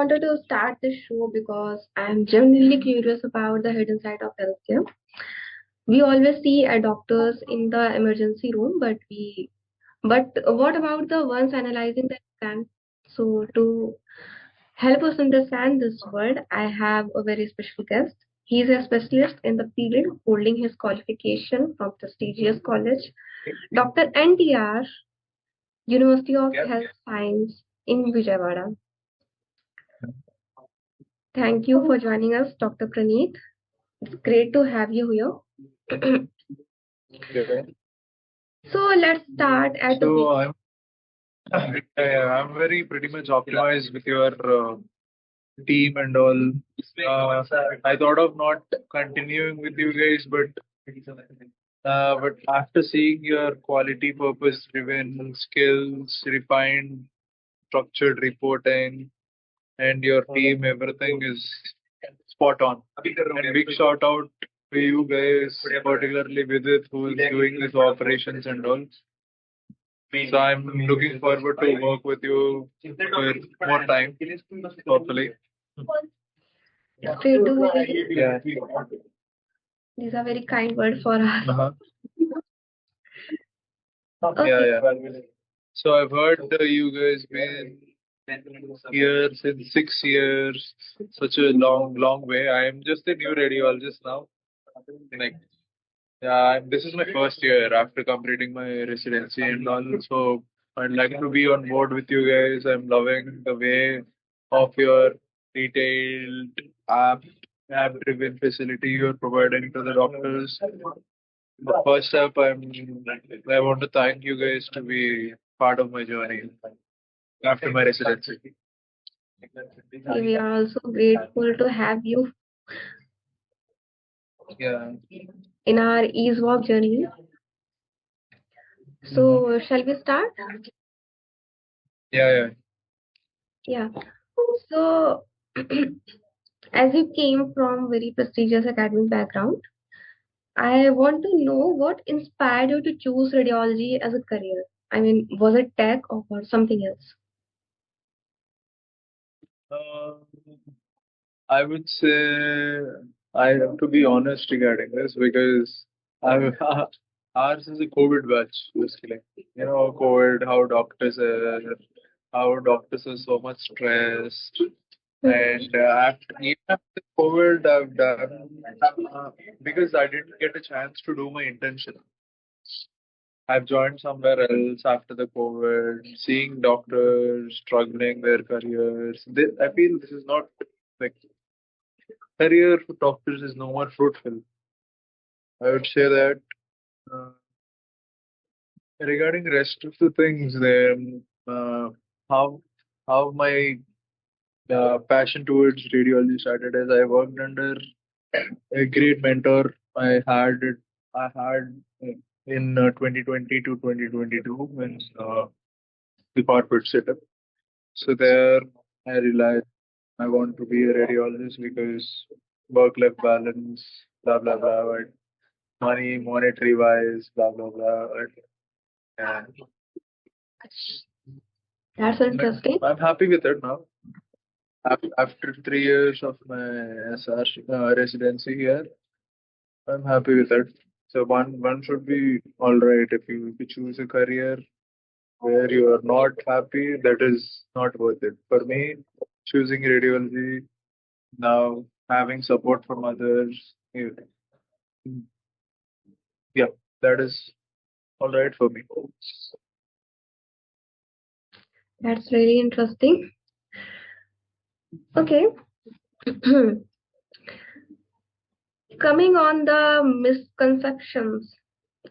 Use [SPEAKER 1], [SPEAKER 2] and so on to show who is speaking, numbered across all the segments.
[SPEAKER 1] wanted to start this show because I'm genuinely curious about the hidden side of healthcare. We always see doctors in the emergency room, but what about the ones analyzing the scan? So to help us understand this word, I have a very special guest. He is a specialist in the field, holding his qualification from prestigious college, Dr. NTR, University of Health Science in Vijayawada. Thank you for joining us, Dr. Praneeth. It's great to have you here.
[SPEAKER 2] Okay.
[SPEAKER 1] So let's start at the
[SPEAKER 2] So I'm very pretty much optimized with your team and all. I thought of not continuing with you guys, but after seeing your quality purpose driven skills, refined structured reporting, and your team, everything is spot on. And big shout out to you guys, particularly Vidit, who is doing these operations and all. So I'm looking forward to work with you for more time, hopefully.
[SPEAKER 1] Great to hear you.
[SPEAKER 2] Yeah.
[SPEAKER 1] These are very kind words for us.
[SPEAKER 2] Uh-huh.
[SPEAKER 1] Okay.
[SPEAKER 2] Yeah. So I've heard you guys been here since 6 years, such a long way. I am just a new radiologist now. Like, yeah, this is my first year after completing my residency and all. So I'd like to be on board with you guys. I'm loving the way of your detailed app app driven facility you're providing to the doctors. But first up, I want to thank you guys to be part of my journey after my residency.
[SPEAKER 1] We are also grateful to have you
[SPEAKER 2] Yeah.
[SPEAKER 1] in our ease walk journey. So shall we start?
[SPEAKER 2] Yeah.
[SPEAKER 1] Yeah. So as you came from very prestigious academic background, I want to know what inspired you to choose radiology as a career. I mean, was it tech or something else?
[SPEAKER 2] Uh, I would say I have to be honest regarding this because I ours is a COVID batch basically. You know, COVID, how doctors are so much stressed, and even after COVID, I've done because I didn't get a chance to do my internship. I've joined somewhere else after the COVID, seeing doctors struggling their careers. I feel this is not like career for doctors is no more fruitful. I would say that uh, regarding rest of the things, then how my passion towards radiology started as I worked under a great mentor I had in 2020 to 2022 when the corporate setup. So there I realized I want to be a radiologist because work-life balance, blah blah blah, and money, monetary wise, blah blah blah. And
[SPEAKER 1] That's interesting.
[SPEAKER 2] I'm happy with it now. After 3 years of my SR residency here, I'm happy with it. So one should be all right if you choose a career where you are not happy, that is not worth it. For me, choosing radiology now, having support from others, yeah, that is all right for me.
[SPEAKER 1] That's really interesting. Okay. Coming on the misconceptions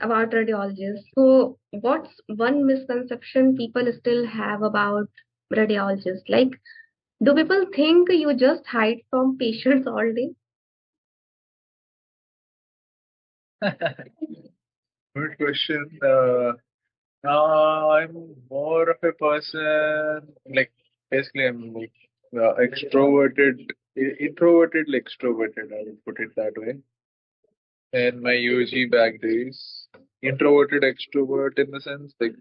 [SPEAKER 1] about radiologists. So, what's one misconception people still have about radiologists? Like, do people think you just hide from patients all day?
[SPEAKER 2] Good question. I'm more of a person like basically I'm like introverted, like extroverted. I would put it that way. In my UG back days, introverted extrovert in the sense like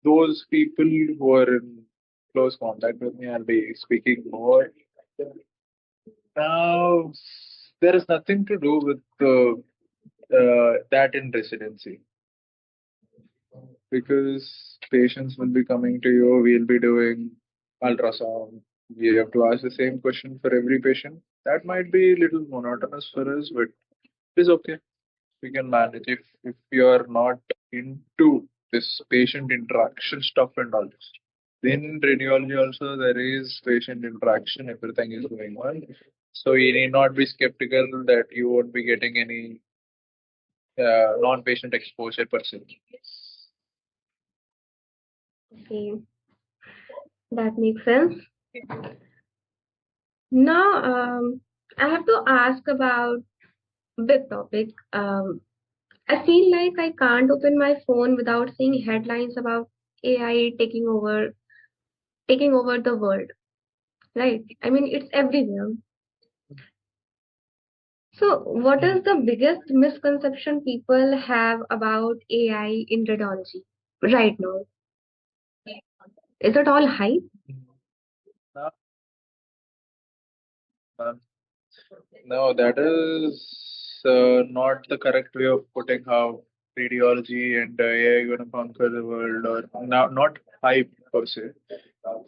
[SPEAKER 2] those people who are in close contact with me, I'll be speaking more. Now, there is nothing to do with that in residency because patients will be coming to you. We'll be doing ultrasound. We have to ask the same question for every patient. That might be a little monotonous for us, but it is okay. We can manage if you are not into this patient interaction stuff and all. In radiology also there is patient interaction, everything is going on. So you need not be skeptical that you won't be getting any non-patient exposure per se.
[SPEAKER 1] Okay, that makes sense. Now, I have to ask about big topic. I feel like I can't open my phone without seeing headlines about AI taking over the world, right? I mean, it's everywhere. So, what is the biggest misconception people have about AI in radiology right now? Is it all hype?
[SPEAKER 2] No, no, no, that is not the correct way of putting how radiology and AI going to conquer the world, or not hype per se.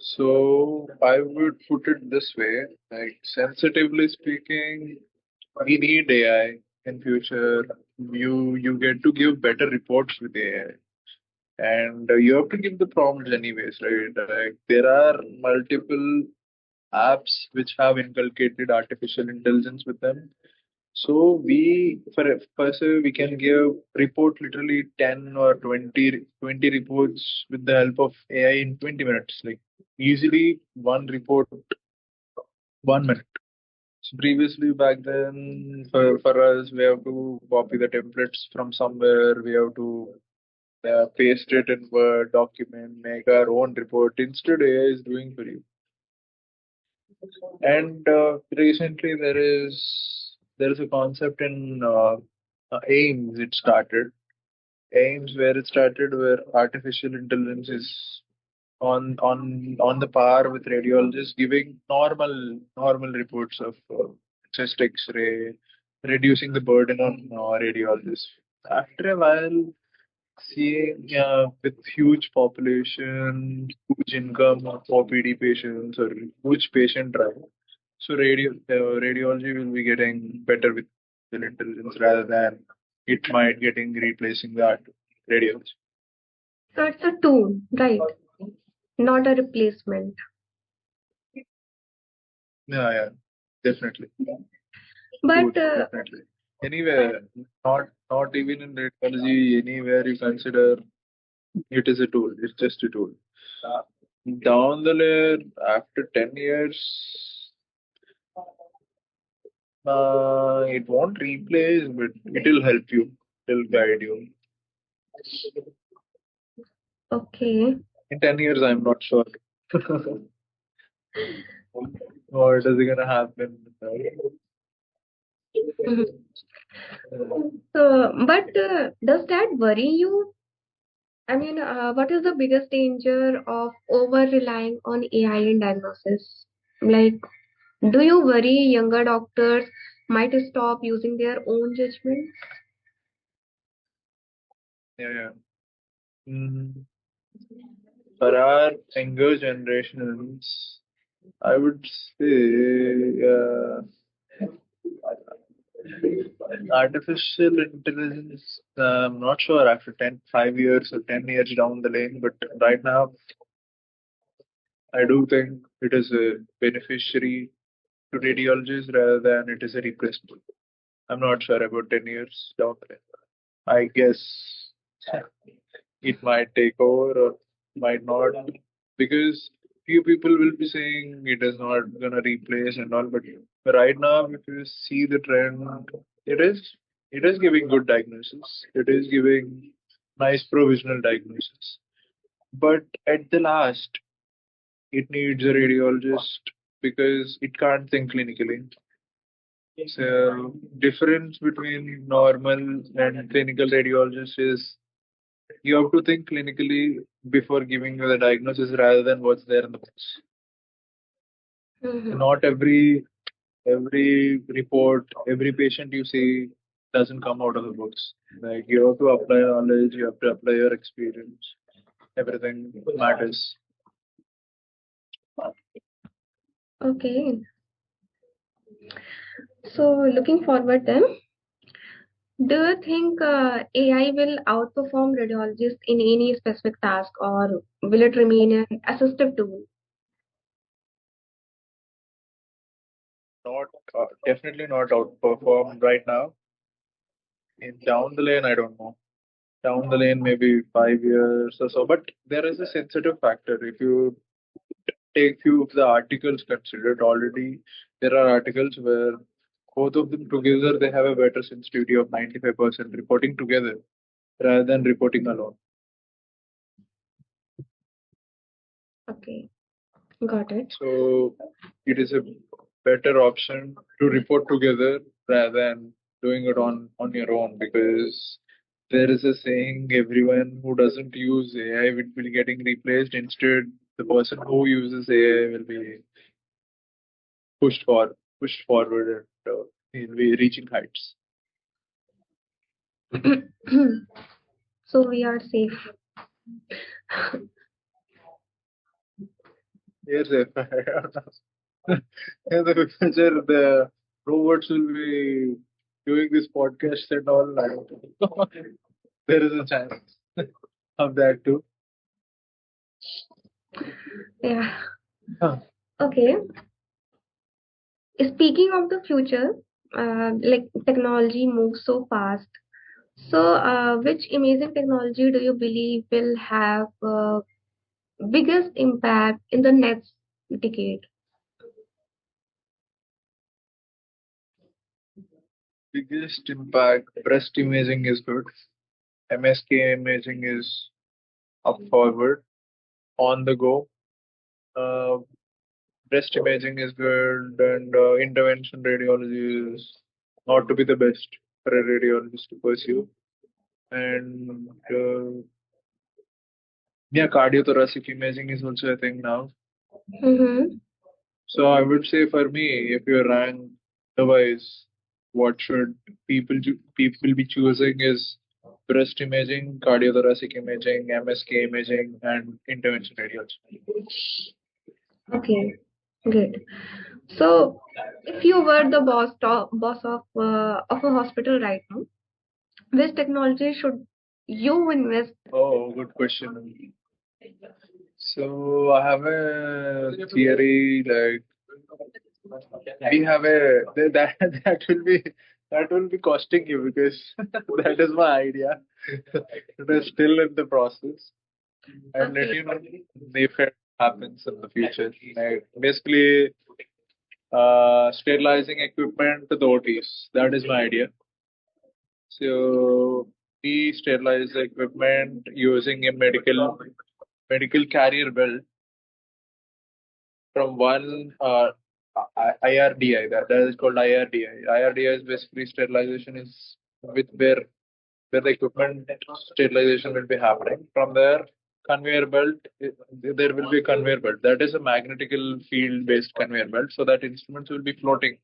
[SPEAKER 2] So I would put it this way, like sensitively speaking, we need AI in future. You get to give better reports with AI, and you have to give the prompts anyways, right? Like there are multiple apps which have inculcated artificial intelligence with them. So we, for say, we can give report literally 10 or 20 reports with the help of AI in 20 minutes. Like easily one report, 1 minute. So previously back then, for us, we have to copy the templates from somewhere. We have to paste it in Word document, make our own report. Instead, AI is doing for you. And recently there is a concept in AIMS. It started AIMS where it started where artificial intelligence is on the par with radiologists giving normal reports of chest X-ray, reducing the burden on radiologists. After a while, seeing with huge population, huge income of OPD patients or huge patient drive. So radiology will be getting better with artificial intelligence rather than it might getting replacing that radiology.
[SPEAKER 1] So it's a tool, right? Not a replacement.
[SPEAKER 2] Yeah, yeah, definitely.
[SPEAKER 1] But
[SPEAKER 2] Good, definitely. Anywhere, not even in radiology, anywhere you consider it is a tool. It's just a tool. Down the layer, after 10 years, it won't replace, but it'll help you. It'll guide you.
[SPEAKER 1] okay.
[SPEAKER 2] In 10 years, I'm not sure. What is gonna happen?
[SPEAKER 1] Mhm. So, but does that worry you? I mean, what is the biggest danger of over relying on AI in diagnosis? Like, do you worry younger doctors might stop using their own judgment?
[SPEAKER 2] Yeah, yeah. Mm, for our younger generations, I would say artificial intelligence. I'm not sure after 5 years or 10 years down the lane, but right now, I do think it is a beneficiary to radiologists rather than it is a replacement. I'm not sure about 10 years down the line. I guess it might take over or might not because few people will be saying it is not gonna replace and all, but right now if you see the trend, it is it is giving good diagnosis. It is giving nice provisional diagnosis. But at the last, it needs a radiologist because it can't think clinically. So difference between normal and clinical radiologist is You have to think clinically before giving you the diagnosis rather than what's there in the books.
[SPEAKER 1] Mm-hmm.
[SPEAKER 2] Not every report, every patient you see doesn't come out of the books. Like you have to apply knowledge, you have to apply your experience. Everything matters.
[SPEAKER 1] Okay. So looking forward then, do you think AI will outperform radiologists in any specific task, or will it remain an assistive tool?
[SPEAKER 2] Not definitely not outperformed right now. In down the lane, I don't know. Down the lane, maybe 5 years or so. But there is a sensitive factor. If you take few of the articles considered already, there are articles where both of them together they have a better sensitivity of 95% reporting together rather than reporting alone.
[SPEAKER 1] Okay, got it.
[SPEAKER 2] So it is a better option to report together rather than doing it on your own, because there is a saying everyone who doesn't use AI will be getting replaced. Instead, the person who uses AI will be pushed forward, and he'll be reaching heights.
[SPEAKER 1] So we are safe.
[SPEAKER 2] Yes, if in the future the robots will be doing this podcast and all. I don't know. There is a chance of that too.
[SPEAKER 1] Yeah.
[SPEAKER 2] Huh.
[SPEAKER 1] Okay. Speaking of the future, like technology moves so fast. So, which imaging technology do you believe will have biggest impact in the next decade?
[SPEAKER 2] Biggest impact, breast imaging is good. MSK imaging is up forward, on the go. Uh, Breast imaging is good, and intervention radiology is not to be the best for a radiologist to pursue. And yeah, cardiothoracic imaging is also a thing now.
[SPEAKER 1] Mm-hmm.
[SPEAKER 2] So I would say for me, if you rank device, what should people be choosing is breast imaging, cardiothoracic imaging, MSK imaging, and intervention radiology.
[SPEAKER 1] Okay, good. So, if you were the boss of a hospital right now, which technology should you invest?
[SPEAKER 2] Oh, good question. So I have a theory, like we have a that that will be costing you, because that is my idea. It is still in the process. I'll let
[SPEAKER 1] Okay,
[SPEAKER 2] you know if it happens in the future. Like basically, sterilizing equipment to the OTs. That is my idea. So we sterilize the equipment using a medical carrier belt from one IRDI. That is called IRDI. IRDI is basically sterilization is with where the equipment sterilization will be happening. From there, conveyor belt, there will be a conveyor belt. That is a magnetical field based conveyor belt, so that instruments will be floating.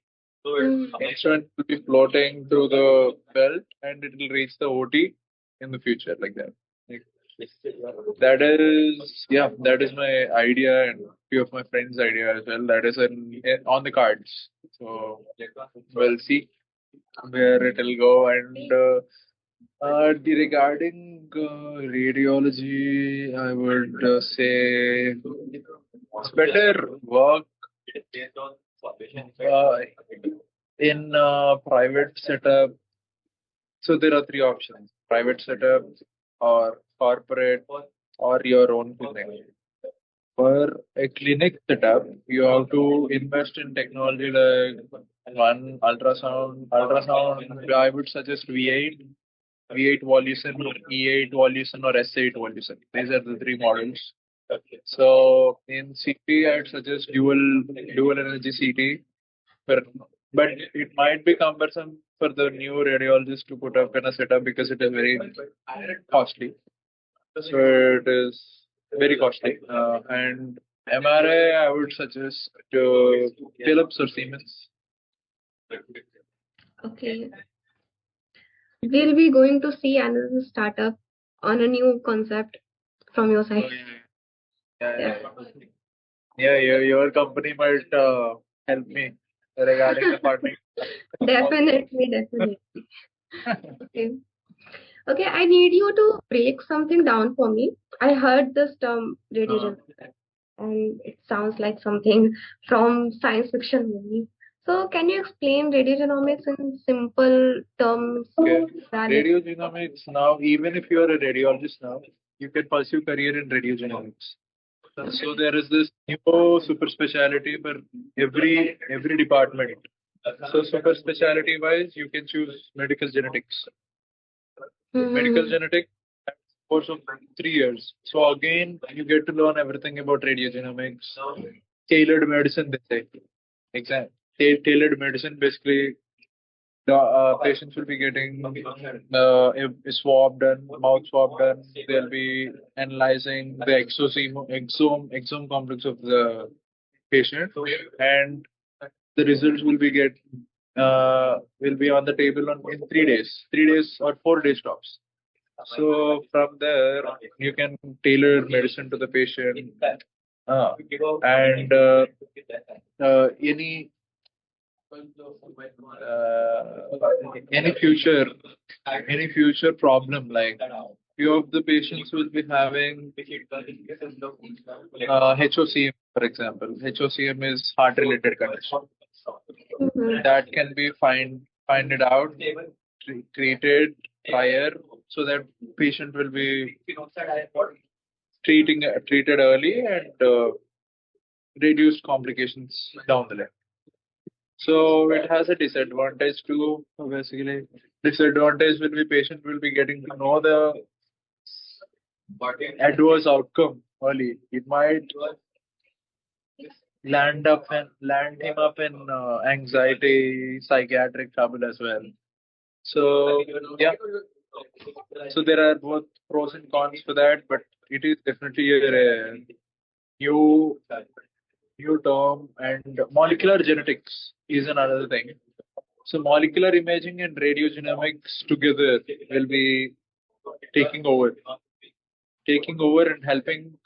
[SPEAKER 1] mm,
[SPEAKER 2] Instrument will be floating through the belt, and it will reach the OT in the future, like that. Like, that is, yeah, that is my idea and few of my friends' idea as well. That is on the cards. So we'll see where it will go. And regarding radiology, I would say it's better work uh, in private setup. So there are three options: private setup, or corporate, or your own clinic. For a clinic setup, you have to invest in technology like one ultrasound. Ultrasound, I would suggest V8 Voluson, E8 Voluson, or S8 Voluson. These are the three models. So in CT, I'd suggest dual energy CT, but but it might be cumbersome for the new radiologist to put up in a setup because it is very costly. So it is very costly. And MRI, I would suggest Philips or Siemens.
[SPEAKER 1] Okay. We'll be going to see another startup on a new concept from your
[SPEAKER 2] Oh,
[SPEAKER 1] side.
[SPEAKER 2] yeah,
[SPEAKER 1] Yeah.
[SPEAKER 2] yeah. Your company might help me regarding the funding.
[SPEAKER 1] Definitely, definitely. Okay. Okay, I need you to break something down for me. I heard this term radiation and it sounds like something from science fiction movie. So can you explain radiogenomics in simple terms?
[SPEAKER 2] Okay.
[SPEAKER 1] That is-
[SPEAKER 2] Radiogenomics now, even if you are a radiologist now, you can pursue career in radiogenomics. So there is this new super specialty for every department. So super specialty wise, you can choose medical genetics. Medical
[SPEAKER 1] Mhm.
[SPEAKER 2] genetics course of 3 years. So again, you get to learn everything about radiogenomics, tailored medicine. They say, tailored medicine. Basically, the patients will be getting a swab done, mouth swab done. They'll be analyzing the exome complex of the patient, and the results will be on the table in 3 days, 3 days or 4 days tops. So from there, you can tailor medicine to the patient, and uh, any future any future problem, like few of the patients will be having HOCM, for example. HOCM is heart related condition
[SPEAKER 1] Mhm.
[SPEAKER 2] that can be find it out, treated prior, so that patient will be treated early and reduced complications down the line. So it has a disadvantage too. Basically, disadvantage will be patient will be getting to know the adverse outcome early. It might land him up in anxiety, psychiatric trouble as well. So yeah, so there are both pros and cons for that, but it is definitely a new new term. And molecular genetics is another thing. So molecular imaging and radiogenomics together will be taking over, and helping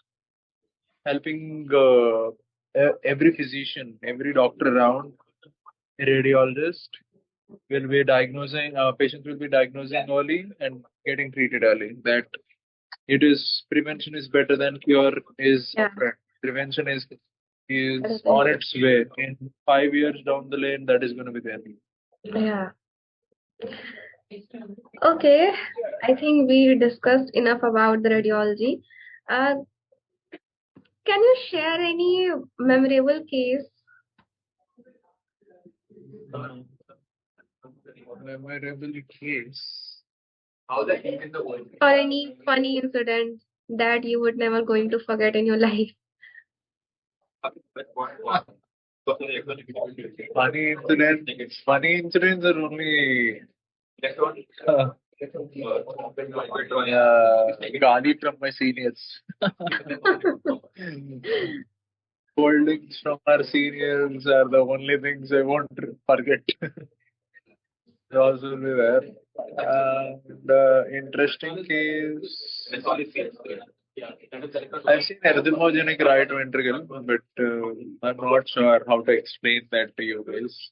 [SPEAKER 2] every physician, every doctor around, a radiologist will be diagnosing patients will be diagnosing early and getting treated early. That it is prevention is better than cure is
[SPEAKER 1] Yeah,
[SPEAKER 2] upfront. Prevention is
[SPEAKER 1] that is
[SPEAKER 2] on
[SPEAKER 1] it.
[SPEAKER 2] its way. In 5 years down the lane, that is going to be there.
[SPEAKER 1] Yeah. Okay, I think we discussed enough about the radiology. Uh, can you share any memorable case
[SPEAKER 2] Memorable case.
[SPEAKER 1] or any funny incident that you would never going to forget in your life?
[SPEAKER 2] Funny incidents are only Gali from my seniors. Scoldings from our seniors are the only things I won't forget. Those will be there. And interesting case. I've seen erdemogenic right ventricle, but I'm not sure how to explain that to you guys.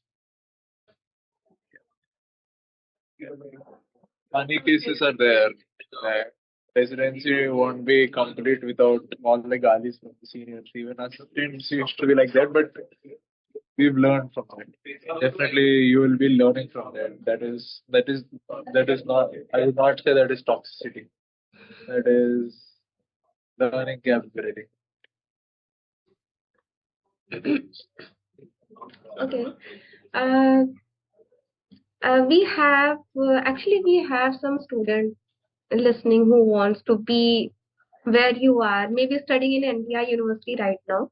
[SPEAKER 2] Funny cases are there. That residency won't be complete without all the galis from the seniors. Even assistants used to be like that, but we've learned from that. Definitely, you will be learning from that. That is not. I would not say that is toxicity. That is learning capability.
[SPEAKER 1] Okay. Uh, we have some students listening who wants to be where you are, maybe studying in NPI University right now.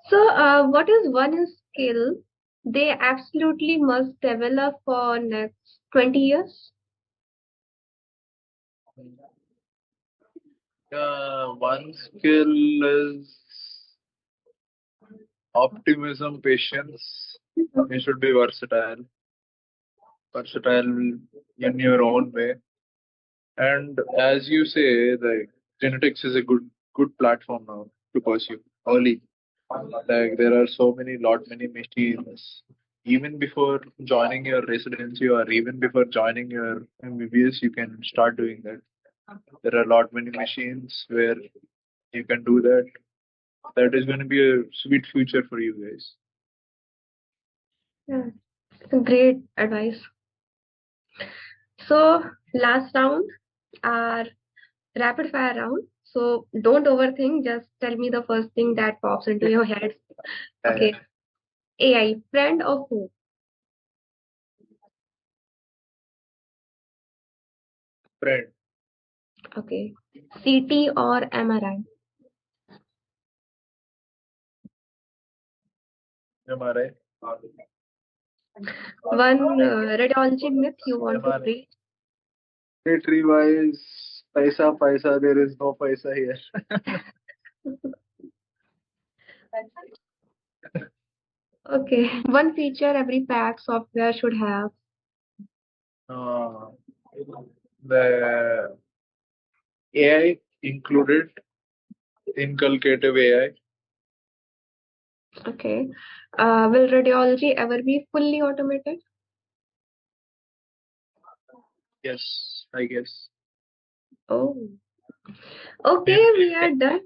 [SPEAKER 1] So, what is one skill they absolutely must develop for next 20 years?
[SPEAKER 2] One skill is optimism, patience. You should be versatile in your own way. And as you say, like genetics is a good platform now to pursue early. Like there are many machines. Even before joining your residency or even before joining your MBBS, you can start doing that. There are many machines where you can do that. That is going to be a sweet future for you guys.
[SPEAKER 1] Yeah, great advice. So, last round, our rapid fire round. So, don't overthink, just tell me the first thing that pops into your head. Okay. AI, friend or foe?
[SPEAKER 2] Friend,
[SPEAKER 1] Okay. CT or MRI?
[SPEAKER 2] MRI,
[SPEAKER 1] One radiology myth you want to
[SPEAKER 2] MRI.
[SPEAKER 1] break?
[SPEAKER 2] Military wise, paisa, there is no paisa here.
[SPEAKER 1] Okay. One feature every pack software should have.
[SPEAKER 2] Uh, the AI included, inculcative AI.
[SPEAKER 1] Okay. Will radiology ever be fully automated?
[SPEAKER 2] Yes, I guess.
[SPEAKER 1] Oh.
[SPEAKER 2] In,
[SPEAKER 1] Okay, we are done.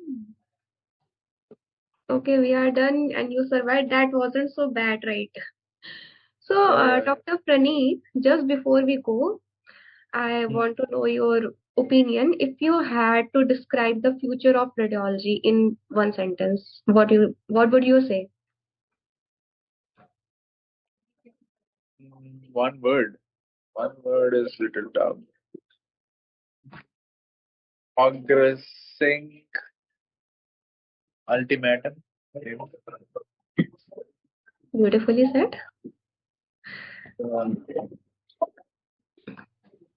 [SPEAKER 1] Okay, we are done, and you survived. That wasn't so bad, right? So,
[SPEAKER 2] yeah.
[SPEAKER 1] Dr. Praneeth, just before we go, I
[SPEAKER 2] Hmm.
[SPEAKER 1] want to know your opinion. If you had to describe the future of radiology in one sentence, what would you say?
[SPEAKER 2] One word. One word is little tough. Progressing ultimatum. Maybe.
[SPEAKER 1] Beautifully said.
[SPEAKER 2] Um,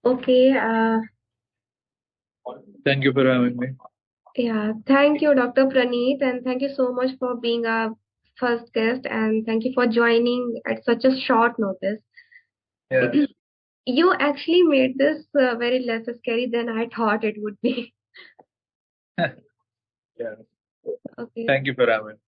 [SPEAKER 1] Okay,
[SPEAKER 2] Thank you for having me.
[SPEAKER 1] yeah, thank you, Dr. Praneeth, and thank you so much for being our first guest, and thank you for joining at such a short notice.
[SPEAKER 2] Yeah.
[SPEAKER 1] You actually made this very less scary than I thought it would be.
[SPEAKER 2] Yeah.
[SPEAKER 1] Okay.
[SPEAKER 2] Thank you for having me.